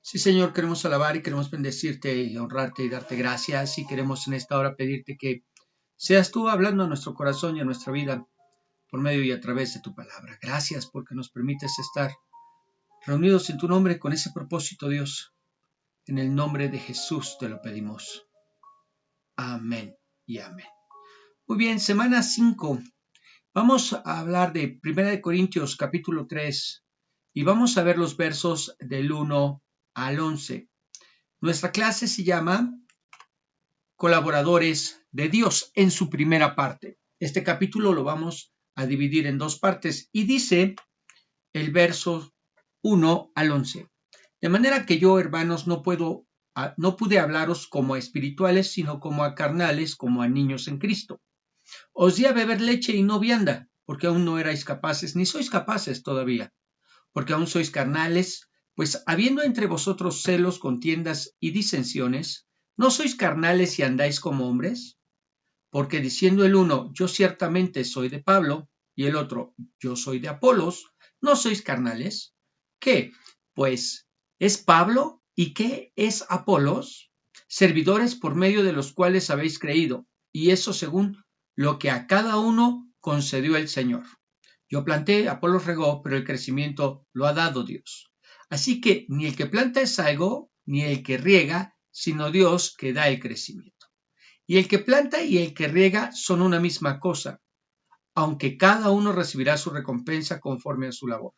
Sí, Señor, queremos alabar y queremos bendecirte y honrarte y darte gracias y queremos en esta hora pedirte que seas tú hablando a nuestro corazón y a nuestra vida por medio y a través de tu palabra. Gracias porque nos permites estar reunidos en tu nombre con ese propósito, Dios. En el nombre de Jesús te lo pedimos. Amén y amén. Muy bien, semana 5. Vamos a hablar de 1 Corintios capítulo 3 y vamos a ver los versos del 1 al 11. Nuestra clase se llama Colaboradores de Dios en su primera parte. Este capítulo lo vamos a dividir en dos partes y dice el verso 1 al 11. De manera que yo, hermanos, no pude hablaros como a espirituales, sino como a carnales, como a niños en Cristo. Os di a beber leche y no vianda, porque aún no erais capaces, ni sois capaces todavía, porque aún sois carnales, pues habiendo entre vosotros celos, contiendas y disensiones, ¿no sois carnales y andáis como hombres? Porque diciendo el uno, yo ciertamente soy de Pablo, y el otro, yo soy de Apolos, ¿no sois carnales? ¿Qué? Pues, ¿es Pablo? ¿Y qué es Apolos? Servidores por medio de los cuales habéis creído, y eso según lo que a cada uno concedió el Señor. Yo planté, Apolos regó, pero el crecimiento lo ha dado Dios. Así que ni el que planta es algo, ni el que riega, sino Dios que da el crecimiento. Y el que planta y el que riega son una misma cosa, aunque cada uno recibirá su recompensa conforme a su labor.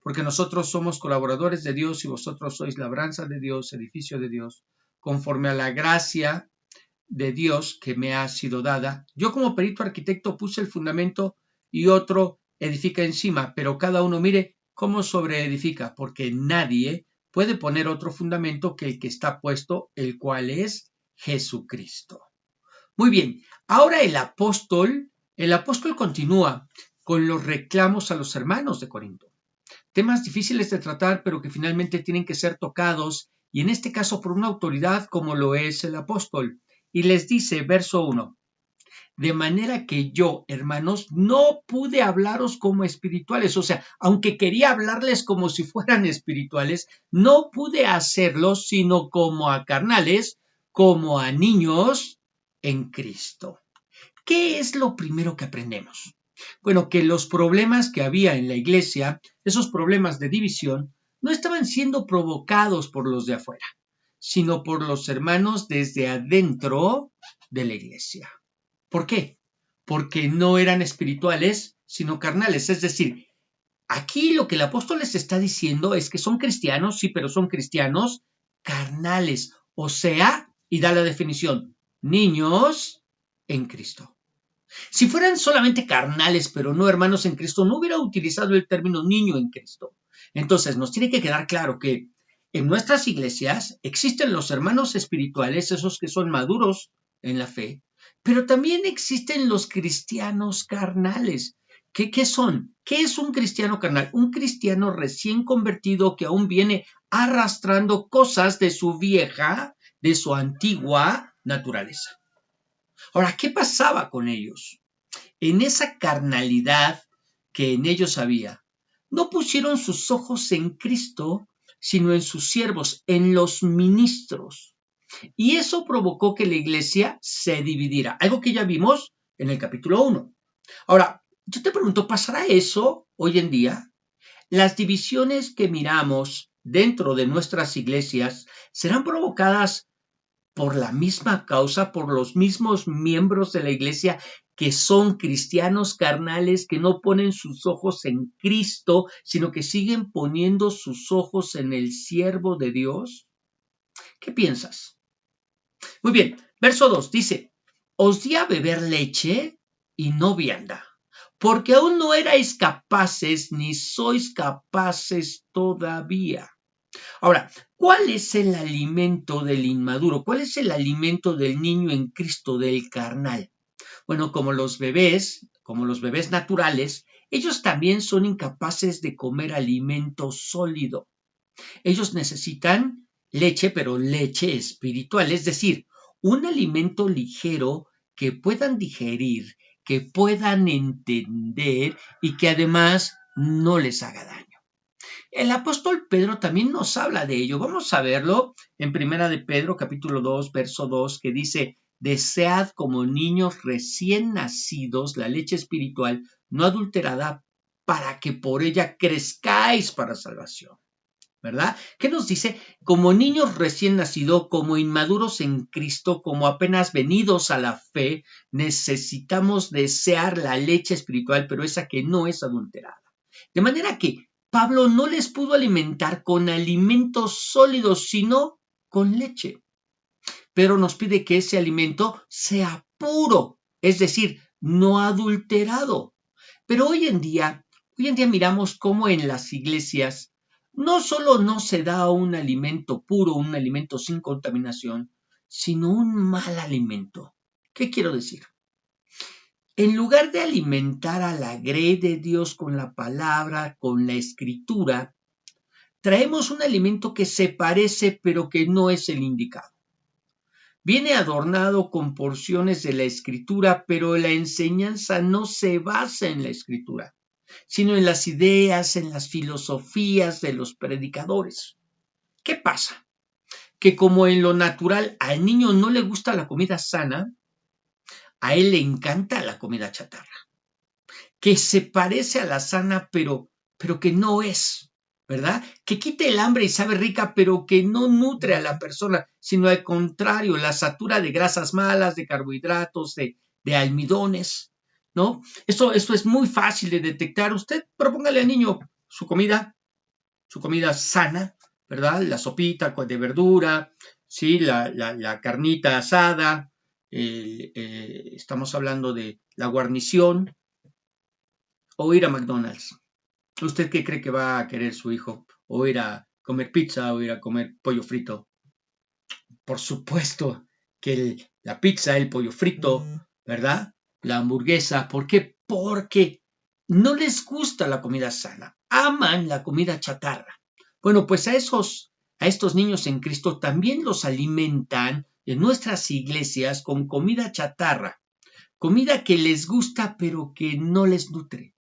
Porque nosotros somos colaboradores de Dios y vosotros sois labranza de Dios, edificio de Dios, conforme a la gracia de Dios que me ha sido dada. Yo como perito arquitecto puse el fundamento y otro edifica encima, pero cada uno mire cómo sobreedifica, porque nadie puede poner otro fundamento que el que está puesto, el cual es Jesucristo. Muy bien, ahora el apóstol continúa con los reclamos a los hermanos de Corinto. Temas difíciles de tratar, pero que finalmente tienen que ser tocados, y en este caso por una autoridad como lo es el apóstol. Y les dice, verso 1, de manera que yo, hermanos, no pude hablaros como espirituales, o sea, aunque quería hablarles como si fueran espirituales, no pude hacerlo sino como a carnales, como a niños en Cristo. ¿Qué es lo primero que aprendemos? Bueno, que los problemas que había en la iglesia, esos problemas de división, no estaban siendo provocados por los de afuera, sino por los hermanos desde adentro de la iglesia. ¿Por qué? Porque no eran espirituales, sino carnales. Es decir, aquí lo que el apóstol les está diciendo es que son cristianos, sí, pero son cristianos carnales. O sea, y da la definición, niños en Cristo. Si fueran solamente carnales, pero no hermanos en Cristo, no hubiera utilizado el término niño en Cristo. Entonces, nos tiene que quedar claro que en nuestras iglesias existen los hermanos espirituales, esos que son maduros en la fe, pero también existen los cristianos carnales. ¿Qué son? ¿Qué es un cristiano carnal? Un cristiano recién convertido que aún viene arrastrando cosas de su vieja, de su antigua naturaleza. Ahora, ¿qué pasaba con ellos? En esa carnalidad que en ellos había, no pusieron sus ojos en Cristo, sino en sus siervos, en los ministros. Y eso provocó que la iglesia se dividiera, algo que ya vimos en el capítulo 1. Ahora, yo te pregunto, ¿pasará eso hoy en día? Las divisiones que miramos dentro de nuestras iglesias serán provocadas por la misma causa, por los mismos miembros de la iglesia que son cristianos carnales, que no ponen sus ojos en Cristo, sino que siguen poniendo sus ojos en el siervo de Dios. ¿Qué piensas? Muy bien, verso 2 dice, os di a beber leche y no vianda, porque aún no erais capaces ni sois capaces todavía. Ahora, ¿cuál es el alimento del inmaduro? ¿Cuál es el alimento del niño en Cristo, del carnal? Bueno, como los bebés naturales, ellos también son incapaces de comer alimento sólido. Ellos necesitan leche, pero leche espiritual, es decir, un alimento ligero que puedan digerir, que puedan entender y que además no les haga daño. El apóstol Pedro también nos habla de ello. Vamos a verlo en Primera de Pedro, capítulo 2, verso 2, que dice: desead como niños recién nacidos la leche espiritual no adulterada, para que por ella crezcáis para salvación. ¿Verdad? ¿Qué nos dice? Como niños recién nacidos, como inmaduros en Cristo, como apenas venidos a la fe, necesitamos desear la leche espiritual, pero esa que no es adulterada. De manera que Pablo no les pudo alimentar con alimentos sólidos, sino con leche. Pero nos pide que ese alimento sea puro, es decir, no adulterado. Pero hoy en día miramos cómo en las iglesias no solo no se da un alimento puro, un alimento sin contaminación, sino un mal alimento. ¿Qué quiero decir? En lugar de alimentar a la grey de Dios con la palabra, con la escritura, traemos un alimento que se parece pero que no es el indicado. Viene adornado con porciones de la escritura, pero la enseñanza no se basa en la escritura, sino en las ideas, en las filosofías de los predicadores. ¿Qué pasa? Que como en lo natural al niño no le gusta la comida sana, a él le encanta la comida chatarra, que se parece a la sana, pero que no es, ¿verdad? Que quite el hambre y sabe rica, pero que no nutre a la persona, sino al contrario, la satura de grasas malas, de carbohidratos, de almidones, ¿no? Esto es muy fácil de detectar. Usted propóngale al niño su comida sana, ¿verdad? La sopita de verdura, ¿sí? La carnita asada, estamos hablando de la guarnición, o ir a McDonald's. ¿Usted qué cree que va a querer su hijo? ¿O ir a comer pizza o ir a comer pollo frito? Por supuesto que la pizza, el pollo frito, ¿verdad? La hamburguesa. ¿Por qué? Porque no les gusta la comida sana. Aman la comida chatarra. Bueno, pues a estos niños en Cristo también los alimentan en nuestras iglesias con comida chatarra. Comida que les gusta pero que no les nutre.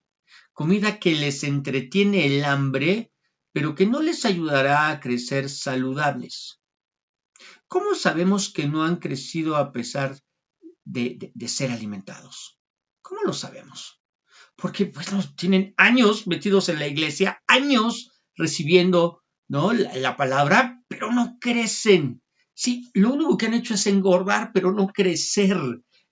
Comida que les entretiene el hambre, pero que no les ayudará a crecer saludables. ¿Cómo sabemos que no han crecido a pesar de ser alimentados? ¿Cómo lo sabemos? Porque tienen años metidos en la iglesia, años recibiendo, ¿no?, la palabra, pero no crecen. Sí, lo único que han hecho es engordar, pero no crecer.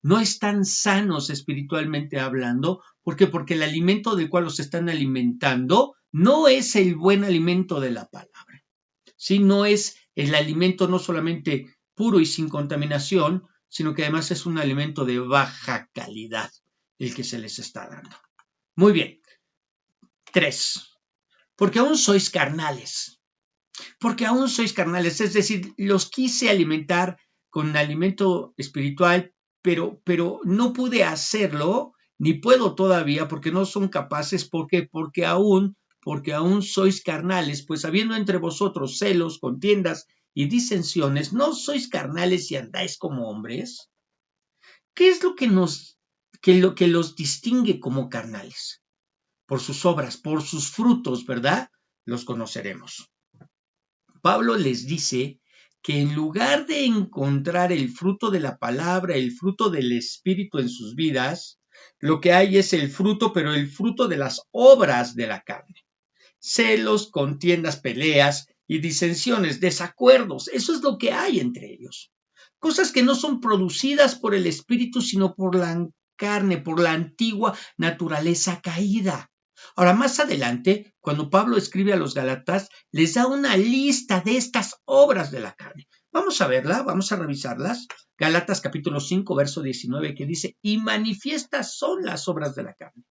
No están sanos espiritualmente hablando. ¿Por qué? Porque el alimento del cual los están alimentando no es el buen alimento de la palabra. ¿Sí? No es el alimento no solamente puro y sin contaminación, sino que además es un alimento de baja calidad el que se les está dando. Muy bien. 3. Porque aún sois carnales. Porque aún sois carnales, es decir, los quise alimentar con alimento espiritual, pero no pude hacerlo, ni puedo todavía, porque no son capaces. ¿Por qué? Porque aún sois carnales, pues habiendo entre vosotros celos, contiendas y disensiones, ¿no sois carnales y andáis como hombres? ¿Qué es lo que los distingue como carnales? Por sus obras, por sus frutos, ¿verdad? Los conoceremos. Pablo les dice que en lugar de encontrar el fruto de la palabra, el fruto del Espíritu en sus vidas, lo que hay es el fruto, pero el fruto de las obras de la carne. Celos, contiendas, peleas y disensiones, desacuerdos, eso es lo que hay entre ellos. Cosas que no son producidas por el Espíritu, sino por la carne, por la antigua naturaleza caída. Ahora, más adelante, cuando Pablo escribe a los Gálatas, les da una lista de estas obras de la carne. Vamos a verla, vamos a revisarlas. Gálatas capítulo 5, verso 19, que dice: y manifiestas son las obras de la carne,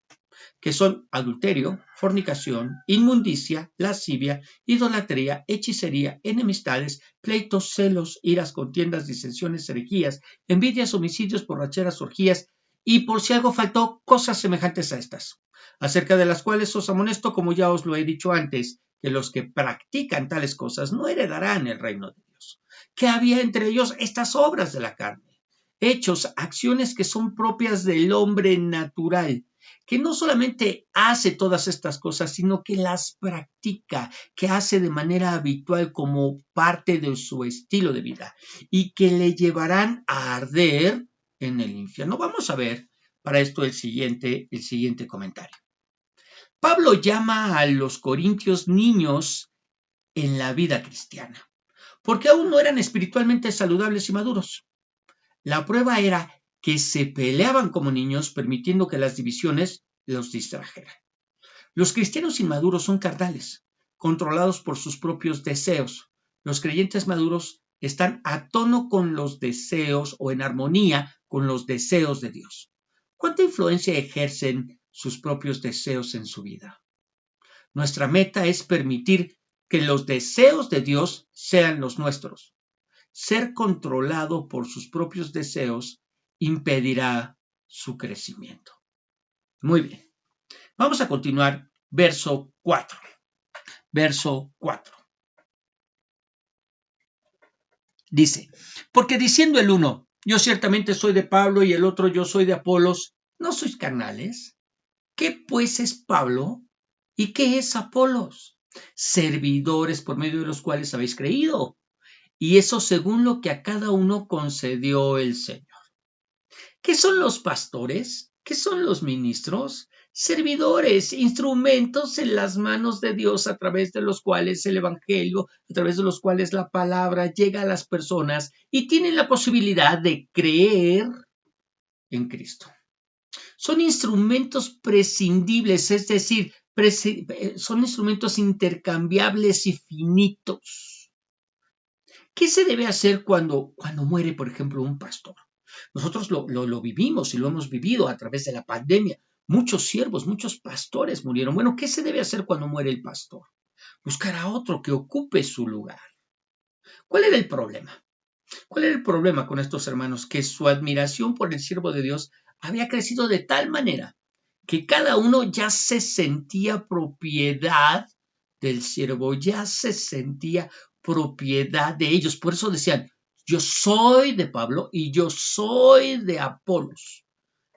que son adulterio, fornicación, inmundicia, lascivia, idolatría, hechicería, enemistades, pleitos, celos, iras, contiendas, disensiones, herejías, envidias, homicidios, borracheras, orgías, y por si algo faltó, cosas semejantes a estas, acerca de las cuales os amonesto, como ya os lo he dicho antes, que los que practican tales cosas no heredarán el reino de Dios. Que había entre ellos estas obras de la carne, hechos, acciones que son propias del hombre natural, que no solamente hace todas estas cosas, sino que las practica, que hace de manera habitual como parte de su estilo de vida y que le llevarán a arder en el infierno. Vamos a ver para esto el siguiente comentario. Pablo llama a los corintios niños en la vida cristiana, porque aún no eran espiritualmente saludables y maduros. La prueba era que se peleaban como niños, permitiendo que las divisiones los distrajeran. Los cristianos inmaduros son carnales, controlados por sus propios deseos. Los creyentes maduros están a tono con los deseos o en armonía con los deseos de Dios. ¿Cuánta influencia ejercen sus propios deseos en su vida? Nuestra meta es permitir que los deseos de Dios sean los nuestros. Ser controlado por sus propios deseos impedirá su crecimiento. Muy bien. Vamos a continuar. Verso 4. Verso 4. Dice, porque diciendo el uno, yo ciertamente soy de Pablo y el otro yo soy de Apolos, ¿no sois carnales? ¿Qué pues es Pablo y qué es Apolos? Servidores por medio de los cuales habéis creído. Y eso según lo que a cada uno concedió el Señor. ¿Qué son los pastores? ¿Qué son los ministros? Servidores, instrumentos en las manos de Dios a través de los cuales el Evangelio, a través de los cuales la palabra llega a las personas y tienen la posibilidad de creer en Cristo. Son instrumentos prescindibles, es decir, son instrumentos intercambiables y finitos. ¿Qué se debe hacer cuando muere, por ejemplo, un pastor? Nosotros lo vivimos y lo hemos vivido a través de la pandemia. Muchos siervos, muchos pastores murieron. Bueno, ¿qué se debe hacer cuando muere el pastor? Buscar a otro que ocupe su lugar. ¿Cuál era el problema? ¿Cuál era el problema con estos hermanos? Que su admiración por el siervo de Dios había crecido de tal manera que cada uno ya se sentía propiedad del siervo, ya se sentía propiedad de ellos. Por eso decían, yo soy de Pablo y yo soy de Apolos,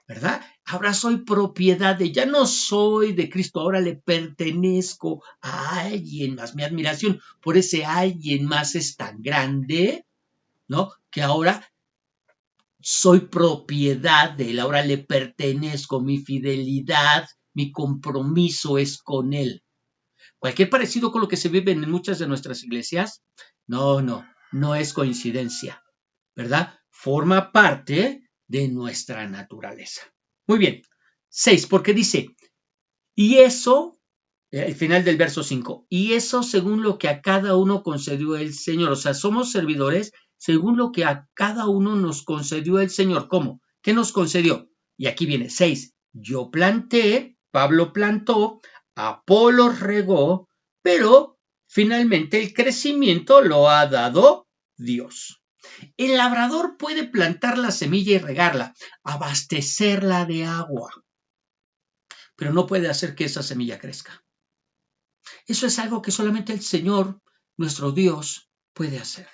¿verdad? Ahora soy propiedad de, ya no soy de Cristo, ahora le pertenezco a alguien más. Mi admiración por ese alguien más es tan grande, ¿no? Que ahora soy propiedad de él, ahora le pertenezco, mi fidelidad, mi compromiso es con él. Cualquier parecido con lo que se vive en muchas de nuestras iglesias, no es coincidencia, ¿verdad? Forma parte de nuestra naturaleza. Muy bien. 6, porque dice, y eso, el final del verso 5, y eso según lo que a cada uno concedió el Señor. O sea, somos servidores según lo que a cada uno nos concedió el Señor. ¿Cómo? ¿Qué nos concedió? Y aquí viene 6. Yo planté, Pablo plantó, Apolos regó, pero finalmente el crecimiento lo ha dado Dios. El labrador puede plantar la semilla y regarla, abastecerla de agua, pero no puede hacer que esa semilla crezca. Eso es algo que solamente el Señor, nuestro Dios, puede hacer.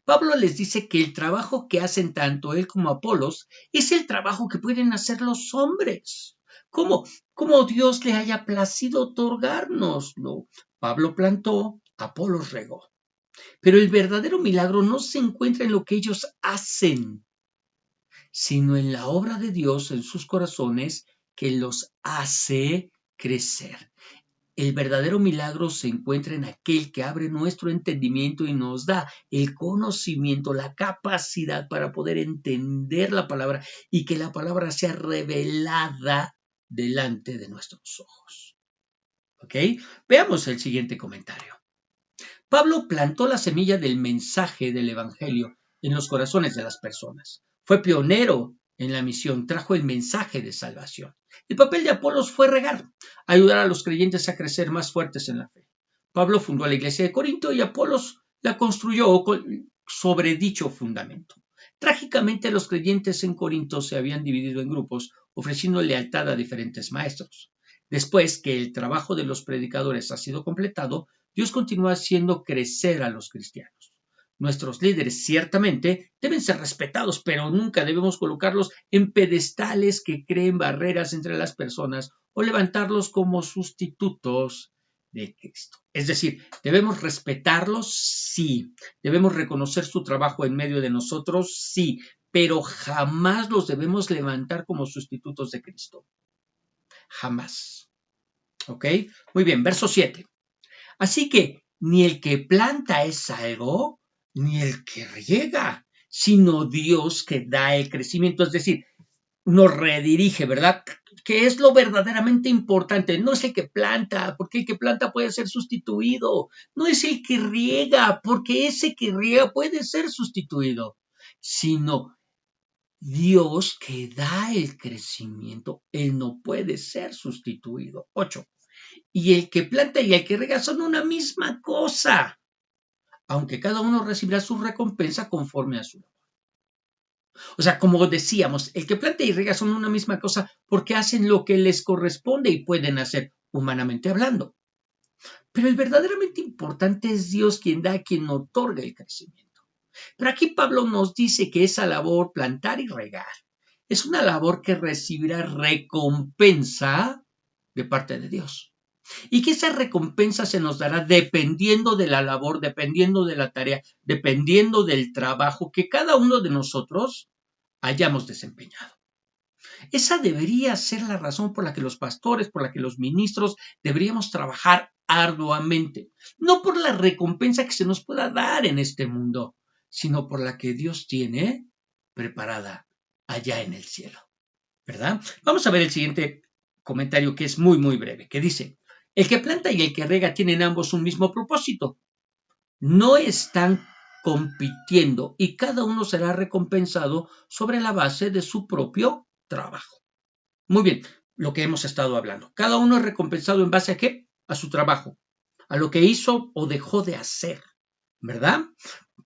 Pablo les dice que el trabajo que hacen tanto él como Apolos es el trabajo que pueden hacer los hombres. ¿Cómo Dios le haya placido otorgárnoslo? Pablo plantó, Apolos regó. Pero el verdadero milagro no se encuentra en lo que ellos hacen, sino en la obra de Dios en sus corazones que los hace crecer. El verdadero milagro se encuentra en aquel que abre nuestro entendimiento y nos da el conocimiento, la capacidad para poder entender la palabra y que la palabra sea revelada delante de nuestros ojos. ¿Ok? Veamos el siguiente comentario. Pablo plantó la semilla del mensaje del Evangelio en los corazones de las personas. Fue pionero en la misión, trajo el mensaje de salvación. El papel de Apolos fue regar, ayudar a los creyentes a crecer más fuertes en la fe. Pablo fundó la iglesia de Corinto y Apolos la construyó sobre dicho fundamento. Trágicamente, los creyentes en Corinto se habían dividido en grupos, ofreciendo lealtad a diferentes maestros. Después que el trabajo de los predicadores ha sido completado, Dios continúa haciendo crecer a los cristianos. Nuestros líderes ciertamente deben ser respetados, pero nunca debemos colocarlos en pedestales que creen barreras entre las personas o levantarlos como sustitutos de Cristo. Es decir, debemos respetarlos, sí. Debemos reconocer su trabajo en medio de nosotros, sí. Pero jamás los debemos levantar como sustitutos de Cristo. Jamás. ¿Ok? Muy bien, verso 7. Así que ni el que planta es algo, ni el que riega, sino Dios que da el crecimiento. Es decir, nos redirige, ¿verdad? Que es lo verdaderamente importante. No es el que planta, porque el que planta puede ser sustituido. No es el que riega, porque ese que riega puede ser sustituido. Sino Dios que da el crecimiento. Él no puede ser sustituido. 8. Y el que planta y el que riega son una misma cosa, aunque cada uno recibirá su recompensa conforme a su labor. O sea, como decíamos, el que planta y riega son una misma cosa porque hacen lo que les corresponde y pueden hacer humanamente hablando. Pero el verdaderamente importante es Dios quien da, quien otorga el crecimiento. Pero aquí Pablo nos dice que esa labor, plantar y regar, es una labor que recibirá recompensa de parte de Dios. Y que esa recompensa se nos dará dependiendo de la labor, dependiendo de la tarea, dependiendo del trabajo que cada uno de nosotros hayamos desempeñado. Esa debería ser la razón por la que los pastores, por la que los ministros deberíamos trabajar arduamente, no por la recompensa que se nos pueda dar en este mundo, sino por la que Dios tiene preparada allá en el cielo, ¿verdad? Vamos a ver el siguiente comentario que es muy, muy breve, que dice: el que planta y el que riega tienen ambos un mismo propósito. No están compitiendo y cada uno será recompensado sobre la base de su propio trabajo. Muy bien, lo que hemos estado hablando. Cada uno es recompensado en base a ¿qué? A su trabajo, a lo que hizo o dejó de hacer, ¿verdad?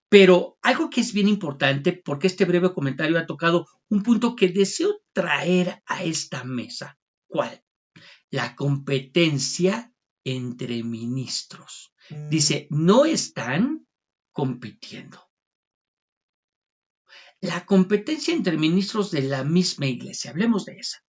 Pero algo que es bien importante, porque este breve comentario ha tocado un punto que deseo traer a esta mesa. ¿Cuál? La competencia entre ministros. Dice, no están compitiendo. La competencia entre ministros de la misma iglesia, hablemos de esa,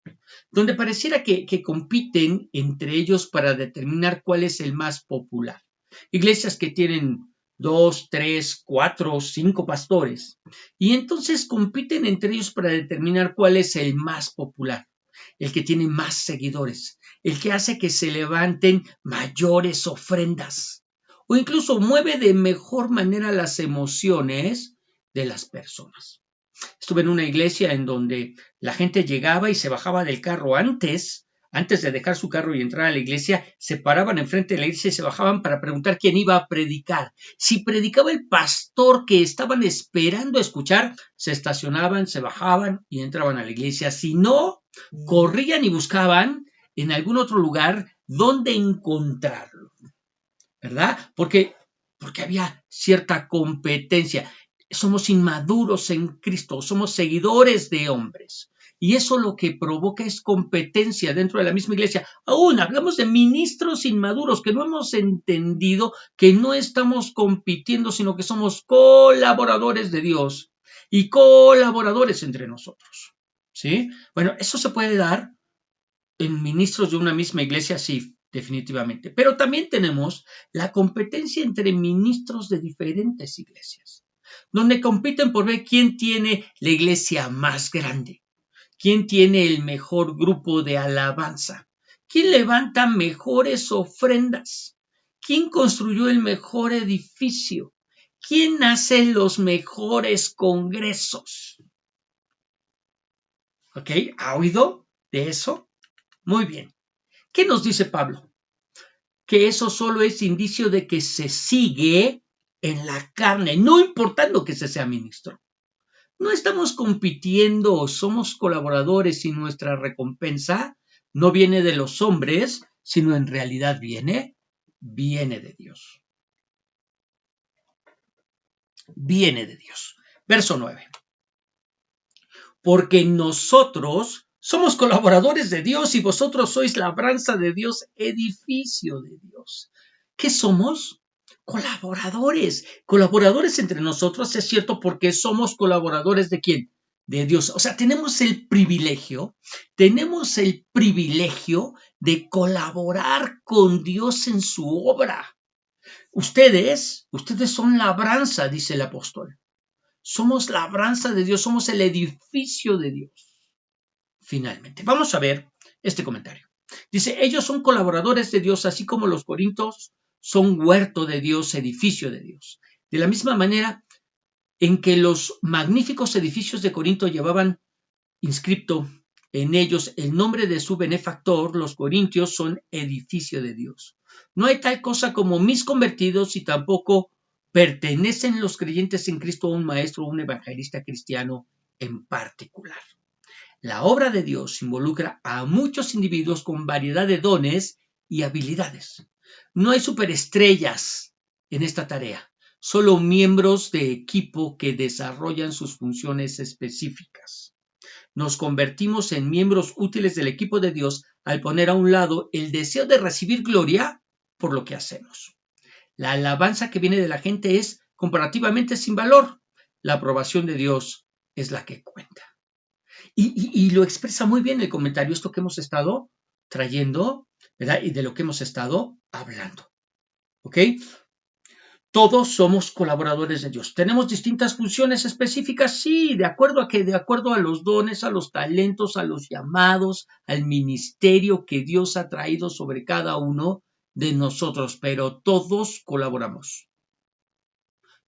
donde pareciera que compiten entre ellos para determinar cuál es el más popular. Iglesias que tienen 2, 3, 4, 5 pastores, y entonces compiten entre ellos para determinar cuál es el más popular, el que tiene más seguidores, el que hace que se levanten mayores ofrendas, o incluso mueve de mejor manera las emociones de las personas. Estuve en una iglesia en donde la gente llegaba y se bajaba del carro antes de dejar su carro y entrar a la iglesia, se paraban enfrente de la iglesia y se bajaban para preguntar quién iba a predicar. Si predicaba el pastor que estaban esperando escuchar, se estacionaban, se bajaban y entraban a la iglesia. Si no, corrían y buscaban en algún otro lugar donde encontrarlo, ¿verdad? Porque había cierta competencia. Somos inmaduros en Cristo, somos seguidores de hombres. Y eso lo que provoca es competencia dentro de la misma iglesia. Aún hablamos de ministros inmaduros que no hemos entendido que no estamos compitiendo, sino que somos colaboradores de Dios y colaboradores entre nosotros. ¿Sí? Bueno, eso se puede dar en ministros de una misma iglesia, sí, definitivamente. Pero también tenemos la competencia entre ministros de diferentes iglesias, donde compiten por ver quién tiene la iglesia más grande, quién tiene el mejor grupo de alabanza, quién levanta mejores ofrendas, quién construyó el mejor edificio, quién hace los mejores congresos. ¿Ok? ¿Ha oído de eso? Muy bien. ¿Qué nos dice Pablo? Que eso solo es indicio de que se sigue en la carne, no importando que se sea ministro. No estamos compitiendo, somos colaboradores y nuestra recompensa no viene de los hombres, sino en realidad viene de Dios. Viene de Dios. Verso 9. Porque nosotros somos colaboradores de Dios y vosotros sois labranza de Dios, edificio de Dios. ¿Qué somos? Colaboradores. Colaboradores entre nosotros, es cierto, porque somos colaboradores ¿de quién? De Dios. O sea, tenemos el privilegio de colaborar con Dios en su obra. Ustedes son labranza, dice el apóstol. Somos labranza de Dios, somos el edificio de Dios. Finalmente, vamos a ver este comentario. Dice, ellos son colaboradores de Dios, así como los corintios son huerto de Dios, edificio de Dios. De la misma manera en que los magníficos edificios de Corinto llevaban inscripto en ellos el nombre de su benefactor, los corintios son edificio de Dios. No hay tal cosa como mis convertidos y tampoco pertenecen los creyentes en Cristo a un maestro o un evangelista cristiano en particular. La obra de Dios involucra a muchos individuos con variedad de dones y habilidades. No hay superestrellas en esta tarea, solo miembros de equipo que desarrollan sus funciones específicas. Nos convertimos en miembros útiles del equipo de Dios al poner a un lado el deseo de recibir gloria por lo que hacemos. La alabanza que viene de la gente es comparativamente sin valor. La aprobación de Dios es la que cuenta. Y lo expresa muy bien el comentario, esto que hemos estado trayendo, ¿verdad? Y de lo que hemos estado hablando. ¿Ok? Todos somos colaboradores de Dios. ¿Tenemos distintas funciones específicas? Sí, de acuerdo a los dones, a los talentos, a los llamados, al ministerio que Dios ha traído sobre cada uno de nosotros, pero todos colaboramos.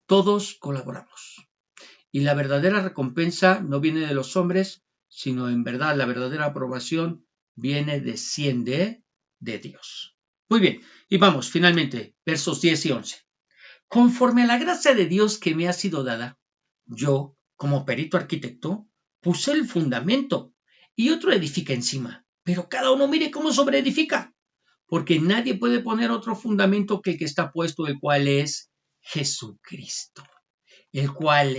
Todos colaboramos. Y la verdadera recompensa no viene de los hombres, sino en verdad la verdadera aprobación desciende de Dios. Muy bien, y vamos finalmente, versos 10 y 11. Conforme a la gracia de Dios que me ha sido dada, yo, como perito arquitecto, puse el fundamento y otro edifica encima, pero cada uno mire cómo sobreedifica, porque nadie puede poner otro fundamento que el que está puesto, el cual es Jesucristo. ¿Cuál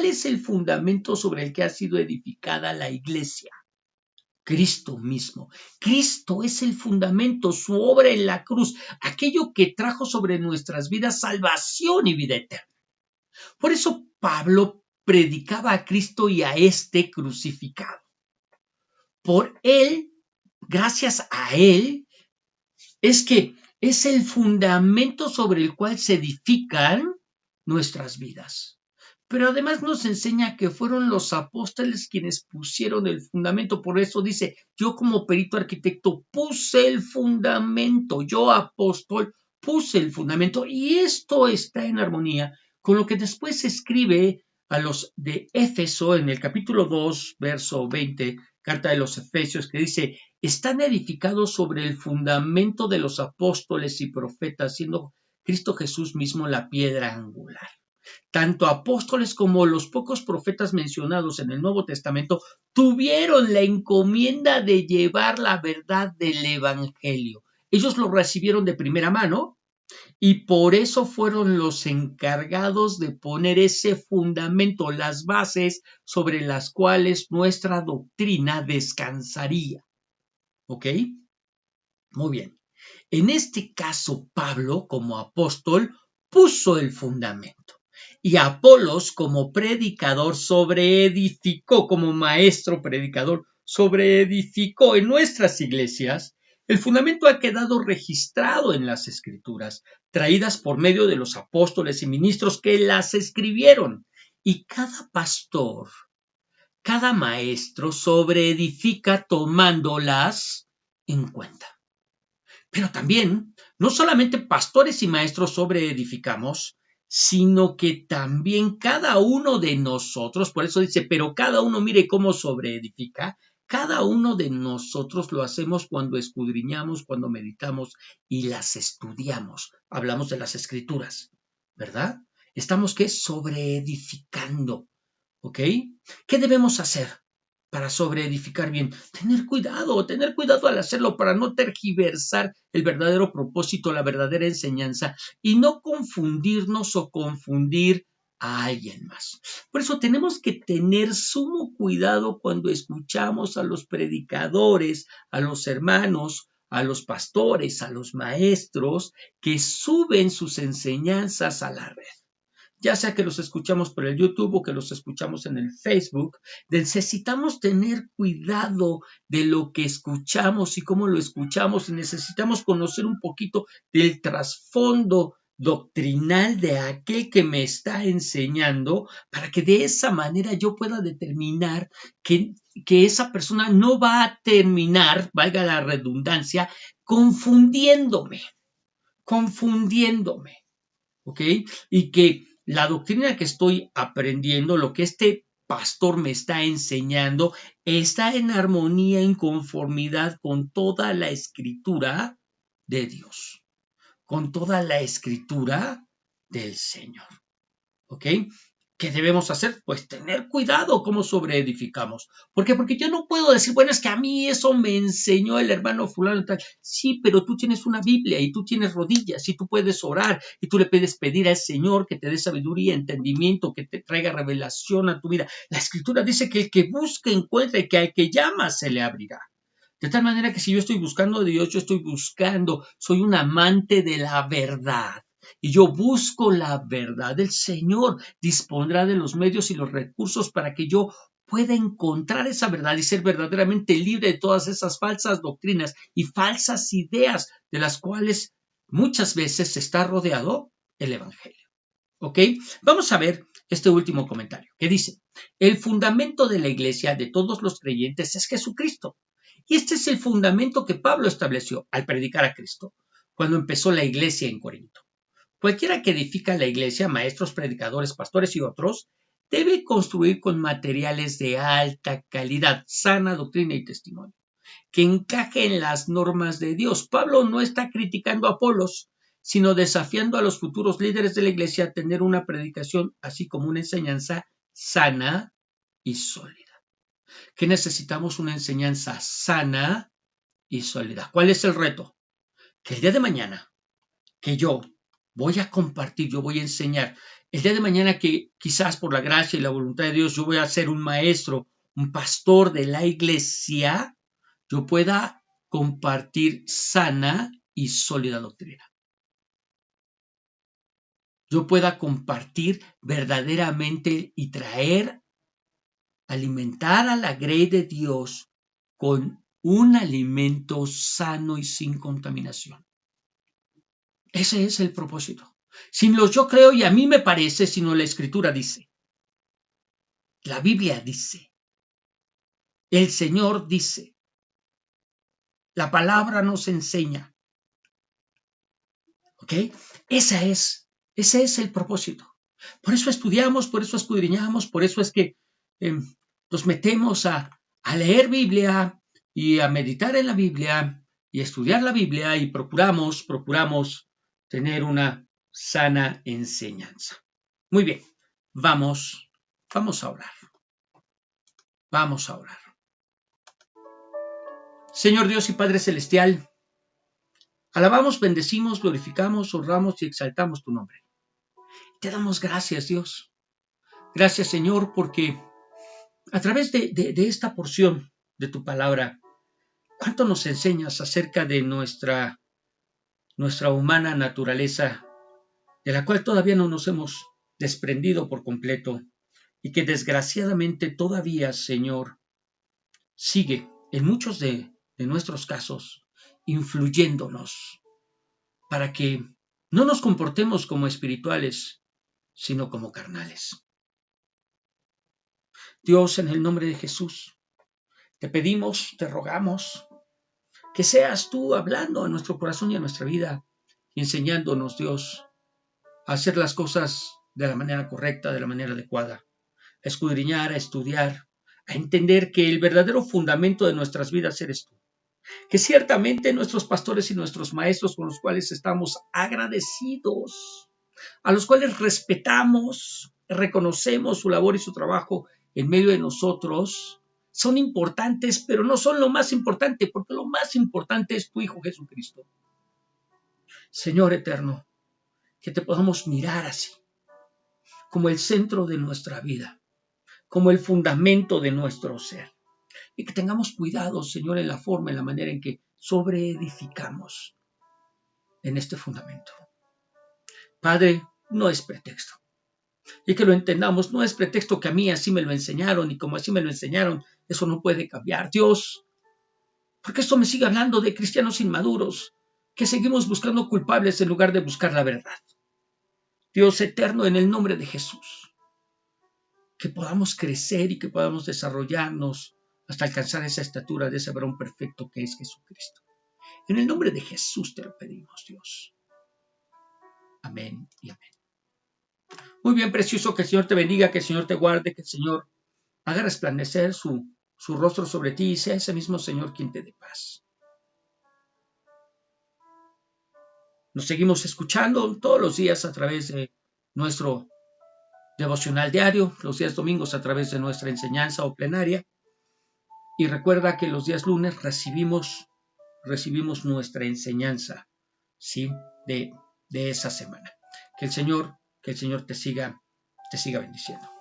es el fundamento sobre el que ha sido edificada la iglesia? Cristo mismo. Cristo es el fundamento, su obra en la cruz, aquello que trajo sobre nuestras vidas salvación y vida eterna. Por eso Pablo predicaba a Cristo y a este crucificado. Por él, gracias a él, es que es el fundamento sobre el cual se edifican nuestras vidas. Pero además nos enseña que fueron los apóstoles quienes pusieron el fundamento. Por eso dice, yo como perito arquitecto puse el fundamento, yo apóstol puse el fundamento. Y esto está en armonía con lo que después se escribe a los de Éfeso en el capítulo 2, verso 20, carta de los Efesios, que dice, están edificados sobre el fundamento de los apóstoles y profetas, siendo Cristo Jesús mismo la piedra angular. Tanto apóstoles como los pocos profetas mencionados en el Nuevo Testamento tuvieron la encomienda de llevar la verdad del Evangelio. Ellos lo recibieron de primera mano y por eso fueron los encargados de poner ese fundamento, las bases sobre las cuales nuestra doctrina descansaría. ¿Ok? Muy bien. En este caso, Pablo, como apóstol, puso el fundamento. Y Apolos, como predicador, sobreedificó, como maestro predicador, sobreedificó en nuestras iglesias. El fundamento ha quedado registrado en las Escrituras, traídas por medio de los apóstoles y ministros que las escribieron. Y cada pastor, cada maestro sobreedifica tomándolas en cuenta. Pero también, no solamente pastores y maestros sobreedificamos, sino que también cada uno de nosotros, por eso dice, pero cada uno mire cómo sobreedifica, cada uno de nosotros lo hacemos cuando escudriñamos, cuando meditamos y las estudiamos. Hablamos de las Escrituras, ¿verdad? Estamos, ¿qué? Sobreedificando, ¿ok? ¿Qué debemos hacer para sobreedificar bien? Tener cuidado al hacerlo para no tergiversar el verdadero propósito, la verdadera enseñanza y no confundirnos o confundir a alguien más. Por eso tenemos que tener sumo cuidado cuando escuchamos a los predicadores, a los hermanos a los pastores, a los maestros que suben sus enseñanzas a la red. Ya sea que los escuchamos por el YouTube o que los escuchamos en el Facebook, necesitamos tener cuidado de lo que escuchamos y cómo lo escuchamos, y necesitamos conocer un poquito del trasfondo doctrinal de aquel que me está enseñando, para que de esa manera yo pueda determinar que esa persona no va a terminar, valga la redundancia, confundiéndome, ¿ok? Y que la doctrina que estoy aprendiendo, lo que este pastor me está enseñando, está en armonía, en conformidad con toda la escritura de Dios, con toda la escritura del Señor. ¿Ok? ¿Qué debemos hacer? Pues tener cuidado cómo sobreedificamos. ¿Por qué? Porque yo no puedo decir, bueno, es que a mí eso me enseñó el hermano fulano tal. Sí, pero tú tienes una Biblia y tú tienes rodillas y tú puedes orar y tú le puedes pedir al Señor que te dé sabiduría, entendimiento, que te traiga revelación a tu vida. La Escritura dice que el que busca encuentra y que al que llama se le abrirá. De tal manera que si yo estoy buscando a Dios, yo estoy buscando, soy un amante de la verdad. Y yo busco la verdad. El Señor dispondrá de los medios y los recursos para que yo pueda encontrar esa verdad y ser verdaderamente libre de todas esas falsas doctrinas y falsas ideas de las cuales muchas veces está rodeado el Evangelio. ¿Ok? Vamos a ver este último comentario que dice: el fundamento de la iglesia de todos los creyentes es Jesucristo. Y este es el fundamento que Pablo estableció al predicar a Cristo cuando empezó la iglesia en Corinto. Cualquiera que edifica la iglesia, maestros, predicadores, pastores y otros, debe construir con materiales de alta calidad, sana doctrina y testimonio, que encaje en las normas de Dios. Pablo no está criticando a Apolos, sino desafiando a los futuros líderes de la iglesia a tener una predicación, así como una enseñanza sana y sólida. ¿Qué necesitamos? Una enseñanza sana y sólida. ¿Cuál es el reto? Que el día de mañana, que yo voy a compartir, yo voy a enseñar, el día de mañana que quizás por la gracia y la voluntad de Dios yo voy a ser un maestro, un pastor de la iglesia, yo pueda compartir sana y sólida doctrina. Yo pueda compartir verdaderamente y traer, alimentar a la grey de Dios con un alimento sano y sin contaminación. Ese es el propósito. Sin los yo creo y a mí me parece, sino la Escritura dice. La Biblia dice. El Señor dice. La palabra nos enseña. ¿Ok? Ese es el propósito. Por eso estudiamos, por eso escudriñamos, por eso es que nos metemos a leer Biblia y a meditar en la Biblia y a estudiar la Biblia y procuramos tener una sana enseñanza. Muy bien, vamos a orar. Vamos a orar. Señor Dios y Padre Celestial, alabamos, bendecimos, glorificamos, honramos y exaltamos tu nombre. Te damos gracias, Dios. Gracias, Señor, porque a través de esta porción de tu palabra, ¿cuánto nos enseñas acerca de nuestra humana naturaleza, de la cual todavía no nos hemos desprendido por completo y que desgraciadamente todavía, Señor, sigue en muchos de nuestros casos influyéndonos para que no nos comportemos como espirituales, sino como carnales? Dios, en el nombre de Jesús, te pedimos, te rogamos, que seas tú hablando a nuestro corazón y a nuestra vida y enseñándonos, Dios, a hacer las cosas de la manera correcta, de la manera adecuada, a escudriñar, a estudiar, a entender que el verdadero fundamento de nuestras vidas eres tú. Que ciertamente nuestros pastores y nuestros maestros con los cuales estamos agradecidos, a los cuales respetamos, reconocemos su labor y su trabajo en medio de nosotros, son importantes, pero no son lo más importante, porque lo más importante es tu Hijo Jesucristo. Señor eterno, que te podamos mirar así, como el centro de nuestra vida, como el fundamento de nuestro ser. Y que tengamos cuidado, Señor, en la forma, en la manera en que sobreedificamos en este fundamento. Padre, no es pretexto. Y que lo entendamos, no es pretexto que a mí así me lo enseñaron y como así me lo enseñaron, eso no puede cambiar. Dios, porque esto me sigue hablando de cristianos inmaduros, que seguimos buscando culpables en lugar de buscar la verdad. Dios eterno, en el nombre de Jesús, que podamos crecer y que podamos desarrollarnos hasta alcanzar esa estatura de ese varón perfecto que es Jesucristo. En el nombre de Jesús te lo pedimos, Dios. Amén y amén. Muy bien, precioso, que el Señor te bendiga, que el Señor te guarde, que el Señor haga resplandecer su rostro sobre ti y sea ese mismo Señor quien te dé paz. Nos seguimos escuchando todos los días a través de nuestro devocional diario, los días domingos a través de nuestra enseñanza o plenaria. Y recuerda que los días lunes recibimos nuestra enseñanza, ¿sí? de esa semana. Que el Señor te siga bendiciendo.